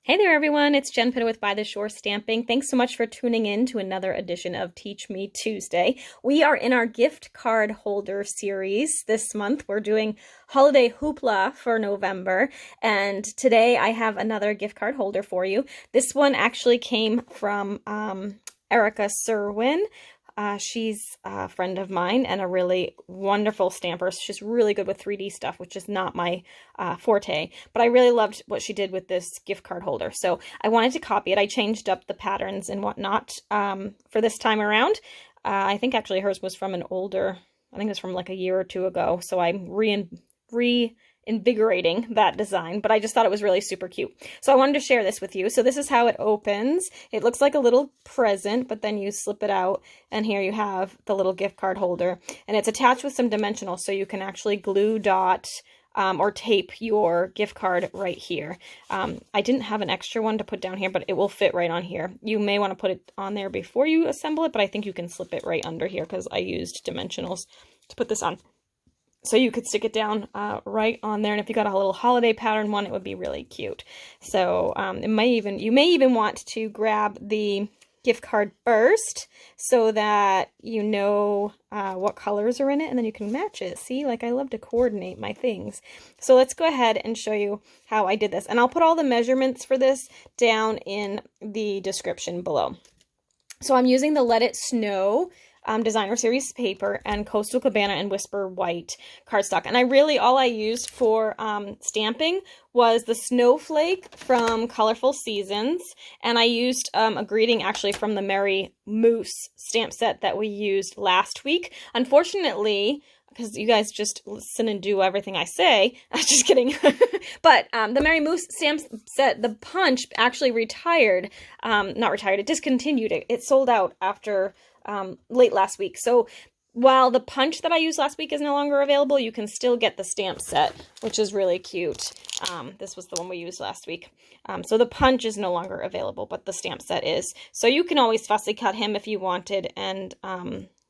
Hey there everyone, it's Jen Pitta with By the Shore Stamping. Thanks so much for tuning in to another edition of Teach Me Tuesday. We are in our gift card holder series this month. We're doing Holiday Hoopla for November, and today I have another gift card holder for you. This one actually came from Erica Serwin. She's a friend of mine and a really wonderful stamper. She's really good with 3D stuff, which is not my forte, but I really loved what she did with this gift card holder. So I wanted to copy it. I changed up the patterns and whatnot for this time around. I think actually hers was from an older, I think it was from like a year or two ago. So I'm reinvigorating that design, but I just thought it was really super cute. So I wanted to share this with you. So this is how it opens. It looks like a little present, but then you slip it out and here you have the little gift card holder, and it's attached with some dimensionals so you can actually glue dot or tape your gift card right here. I didn't have an extra one to put down here, but it will fit right on here. You may want to put it on there before you assemble it, but I think you can slip it right under here because I used dimensionals to put this on. So you could stick it down right on there, and if you got a little holiday pattern one, it would be really cute. So you may even want to grab the gift card first so that you know what colors are in it, and then you can match it. See, like I love to coordinate my things. So let's go ahead and show you how I did this, and I'll put all the measurements for this down in the description below. So I'm using the Let It Snow designer series paper and Coastal Cabana and Whisper white cardstock, and all I used for stamping was the snowflake from Colorful Seasons, and I used a greeting actually from the Merry Moose stamp set that we used last week. Unfortunately, because you guys just listen and do everything I say. Just kidding. But the Merry Moose stamp set, the punch actually retired. Not retired, it discontinued. It sold out after late last week. So while the punch that I used last week is no longer available, you can still get the stamp set, which is really cute. This was the one we used last week. So the punch is no longer available, but the stamp set is. So you can always fussy cut him if you wanted, and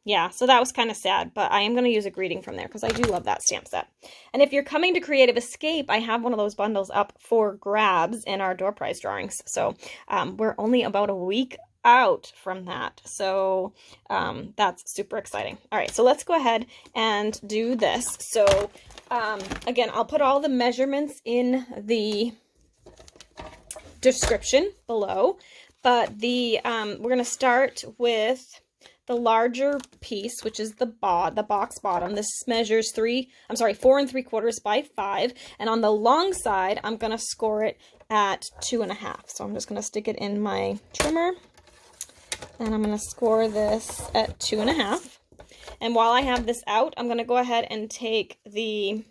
yeah, so that was kind of sad, but I am going to use a greeting from there because I do love that stamp set. And if you're coming to Creative Escape, I have one of those bundles up for grabs in our door prize drawings. So we're only about a week out from that, so that's super exciting. All right, so let's go ahead and do this. So again, I'll put all the measurements in the description below, but the we're going to start with the larger piece, which is the box bottom. This measures 4 3/4 by 5, and on the long side, I'm gonna score it at 2.5. So I'm just gonna stick it in my trimmer, and I'm gonna score this at 2.5. And while I have this out, I'm gonna go ahead and take the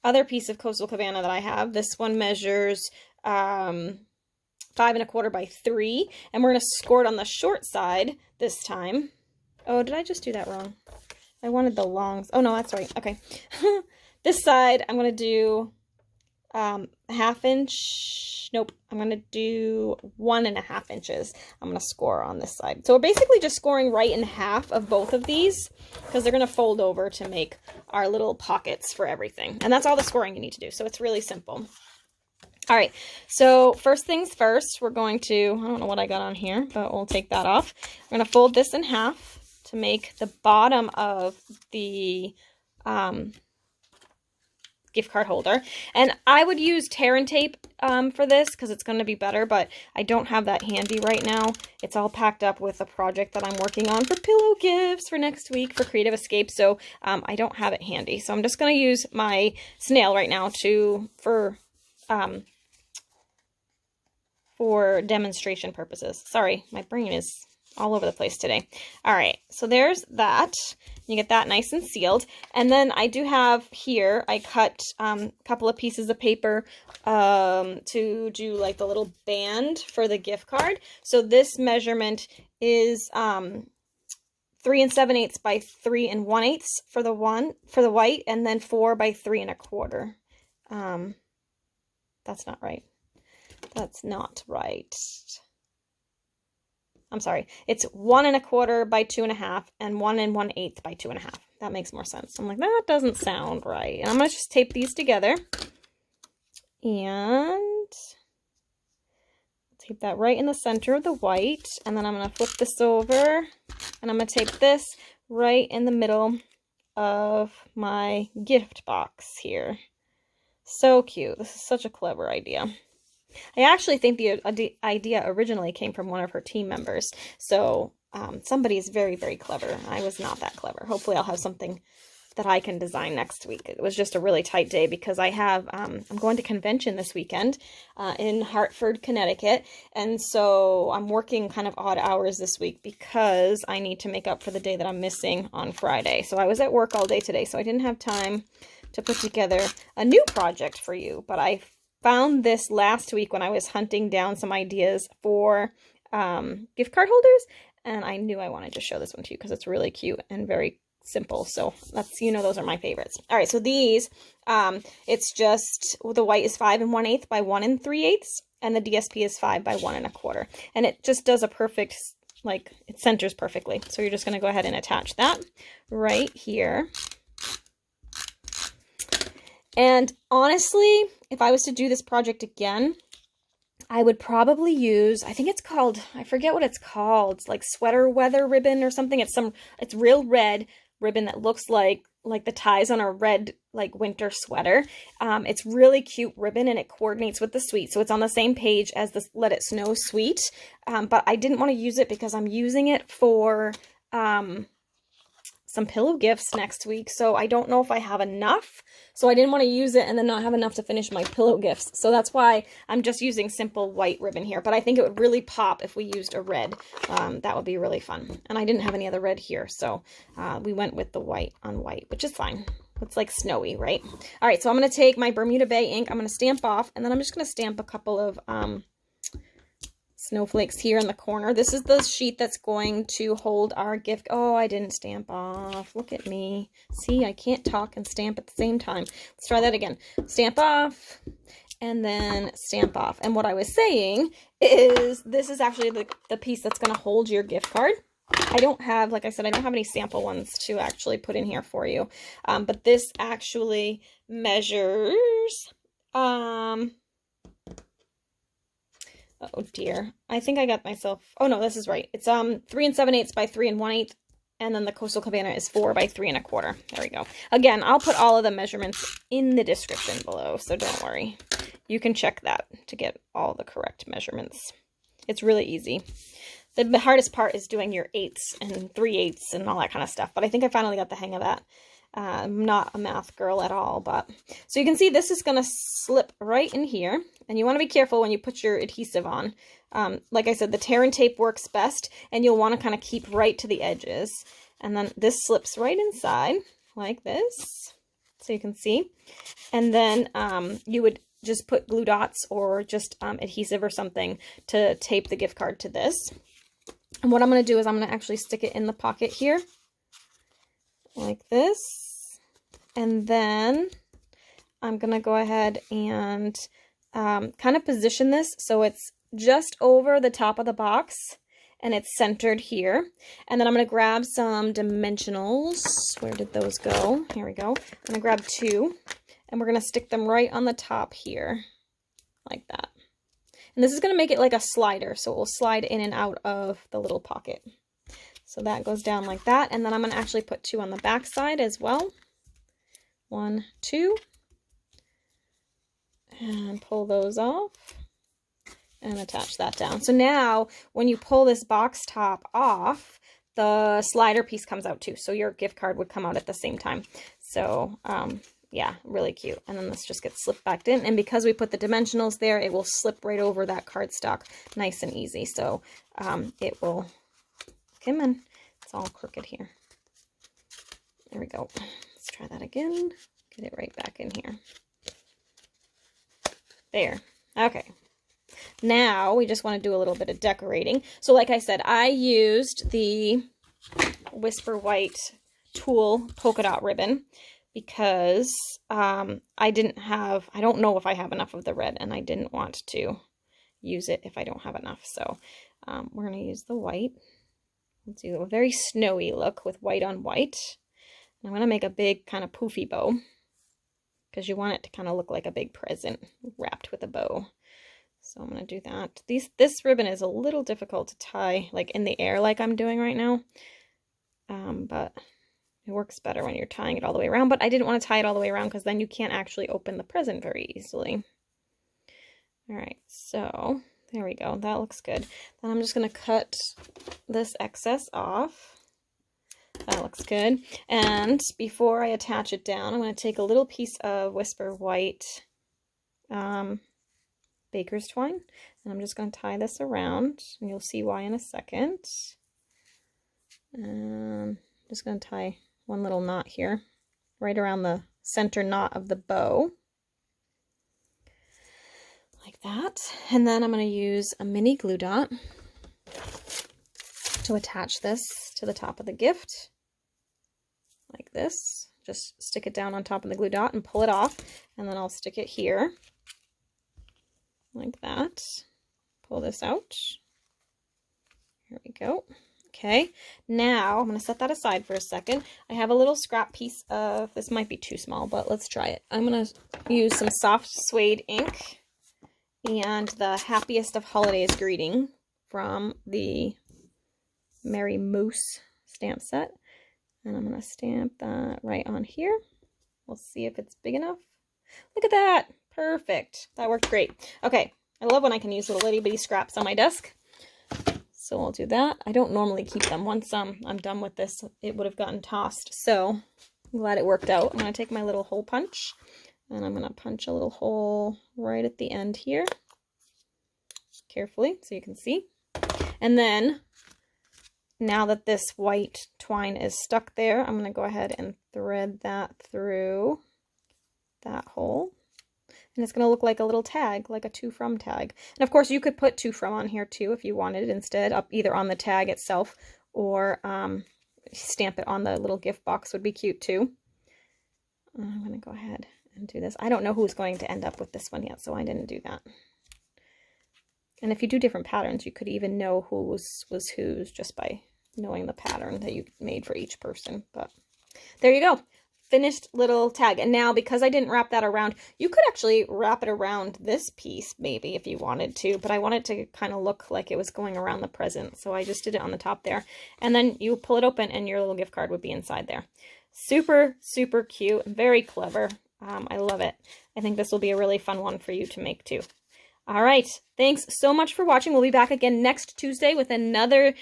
other piece of Coastal Cabana that I have. This one measures 5 1/4 by 3, and we're going to score it on the short side this time. Oh, did I just do that wrong? I wanted the longs. Oh, no, that's right. Okay. This side, I'm going to do 1/2 inch. Nope, I'm going to do 1.5 inches. I'm going to score on this side. So we're basically just scoring right in half of both of these because they're going to fold over to make our little pockets for everything. And that's all the scoring you need to do. So it's really simple. All right, so first things first, we're going to, I don't know what I got on here, but we'll take that off. We're going to fold this in half to make the bottom of the gift card holder. And I would use tear and tape for this because it's going to be better, but I don't have that handy right now. It's all packed up with a project that I'm working on for pillow gifts for next week for Creative Escape, so I don't have it handy. So I'm just going to use my snail right now for demonstration purposes. Sorry, my brain is all over the place today. All right, so there's that. You get that nice and sealed. And then I do have here, I cut a couple of pieces of paper to do like the little band for the gift card. So this measurement is 3 7/8 by 3 1/8 for the white, and then 4 by 3 1/4. That's not right. That's not right. I'm sorry. It's 1 1/4 by 2.5 and 1 1/8 by 2.5. That makes more sense. I'm like, that doesn't sound right. And I'm going to just tape these together. And Tape that right in the center of the white, and then I'm going to flip this over, and I'm going to tape this right in the middle of my gift box here. So cute. This is such a clever idea. I actually think the idea originally came from one of her team members. So somebody is very, very clever. I was not that clever. Hopefully I'll have something that I can design next week. It was just a really tight day because I have, I'm going to convention this weekend in Hartford, Connecticut. And so I'm working kind of odd hours this week because I need to make up for the day that I'm missing on Friday. So I was at work all day today, so I didn't have time to put together a new project for you. But I found this last week when I was hunting down some ideas for gift card holders. And I knew I wanted to show this one to you because it's really cute and very simple. So that's, you know, those are my favorites. All right, so these, it's just, the white is 5 1/8 by 1 3/8, and the DSP is 5 by 1 1/4. And it just does a perfect, like, it centers perfectly. So you're just going to go ahead and attach that right here. And honestly, if I was to do this project again, I would probably use, I think it's called, I forget what it's called. It's like sweater weather ribbon or something. It's real red ribbon that looks like the ties on a red, like, winter sweater. It's really cute ribbon, and it coordinates with the suite. So it's on the same page as the Let It Snow suite. But I didn't want to use it because I'm using it for some pillow gifts next week. So I don't know if I have enough. So I didn't want to use it and then not have enough to finish my pillow gifts. So that's why I'm just using simple white ribbon here. But I think it would really pop if we used a red. That would be really fun. And I didn't have any other red here. So we went with the white on white, which is fine. It's like snowy, right? All right, so I'm going to take my Bermuda Bay ink. I'm going to stamp off, and then I'm just going to stamp a couple of snowflakes here in the corner. This is the sheet that's going to hold our gift. Oh, I didn't stamp off. Look at me. See, I can't talk and stamp at the same time. Let's try that again. Stamp off and then stamp off. And what I was saying is this is actually the piece that's going to hold your gift card. I don't have, like I said, I don't have any sample ones to actually put in here for you. But this actually measures, oh dear. I think I got myself, oh no, this is right. It's 3 7/8 by 3 1/8, and then the Coastal Cabana is 4 by 3 1/4. There we go. Again, I'll put all of the measurements in the description below, so don't worry. You can check that to get all the correct measurements. It's really easy. The hardest part is doing your 8s and 3/8 and all that kind of stuff, but I think I finally got the hang of that. I'm not a math girl at all, but so you can see this is going to slip right in here, and you want to be careful when you put your adhesive on. Like I said, the tear and tape works best, and you'll want to kind of keep right to the edges. And then this slips right inside like this, so you can see. And then you would just put glue dots or just adhesive or something to tape the gift card to this. And what I'm going to do is I'm going to actually stick it in the pocket here like this. And then I'm going to go ahead and kind of position this so it's just over the top of the box and it's centered here. And then I'm going to grab some dimensionals. Where did those go? Here we go. I'm going to grab 2, and we're going to stick them right on the top here like that. And this is going to make it like a slider, so it will slide in and out of the little pocket. So that goes down like that. And then I'm going to actually put 2 on the back side as well. 1, 2. And pull those off and attach that down. So now when you pull this box top off, the slider piece comes out too. So your gift card would come out at the same time. So yeah, really cute. And then this just gets slipped back in. And because we put the dimensionals there, it will slip right over that cardstock nice and easy. So it will come in. It's all crooked here. There we go. Let's try that again. Get it right back in here. There. Okay. Now we just want to do a little bit of decorating. So like I said, I used the Whisper White Tulle polka dot ribbon because I don't know if I have enough of the red, and I didn't want to use it if I don't have enough. So we're going to use the white. Let's do a very snowy look with white on white. I'm going to make a big kind of poofy bow because you want it to kind of look like a big present wrapped with a bow. So I'm going to do that. This ribbon is a little difficult to tie like in the air like I'm doing right now. But it works better when you're tying it all the way around. But I didn't want to tie it all the way around because then you can't actually open the present very easily. All right, so there we go. That looks good. Then I'm just going to cut this excess off. That looks good. And before I attach it down, I'm going to take a little piece of Whisper White baker's twine, and I'm just going to tie this around, and you'll see why in a second. And I'm just going to tie one little knot here, right around the center knot of the bow. Like that. And then I'm going to use a mini glue dot to attach this to the top of the gift. Like this. Just stick it down on top of the glue dot and pull it off. And then I'll stick it here. Like that. Pull this out. Here we go. Okay, now I'm going to set that aside for a second. I have a little scrap piece of, this might be too small, but let's try it. I'm going to use some soft suede ink and the Happiest of Holidays greeting from the Merry Moose stamp set. And I'm going to stamp that right on here. We'll see if it's big enough. Look at that. Perfect. That worked great. Okay, I love when I can use little itty bitty scraps on my desk. So I'll do that. I don't normally keep them. Once I'm done with this, it would have gotten tossed. So I'm glad it worked out. I'm going to take my little hole punch, and I'm going to punch a little hole right at the end here. Carefully, so you can see. And then, now that this white twine is stuck there, I'm going to go ahead and thread that through that hole. And it's going to look like a little tag, like a to from tag. And of course, you could put to from on here too if you wanted instead, up either on the tag itself or stamp it on the little gift box would be cute too. I'm going to go ahead and do this. I don't know who's going to end up with this one yet, so I didn't do that. And if you do different patterns, you could even know whose was whose just by knowing the pattern that you made for each person. But there you go. Finished little tag. And now, because I didn't wrap that around, you could actually wrap it around this piece maybe if you wanted to, but I wanted to kind of look like it was going around the present, so I just did it on the top there. And then you pull it open and your little gift card would be inside there. Super, super cute. Very clever. I love it. I think this will be a really fun one for you to make too. All right. Thanks so much for watching. We'll be back again next Tuesday with another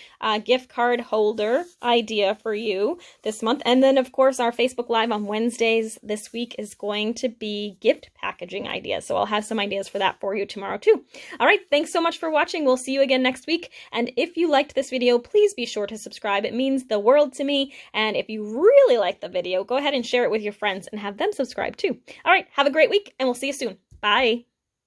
gift card holder idea for you this month. And then, of course, our Facebook Live on Wednesdays this week is going to be gift packaging ideas. So I'll have some ideas for that for you tomorrow, too. All right. Thanks so much for watching. We'll see you again next week. And if you liked this video, please be sure to subscribe. It means the world to me. And if you really like the video, go ahead and share it with your friends and have them subscribe, too. All right. Have a great week, and we'll see you soon. Bye.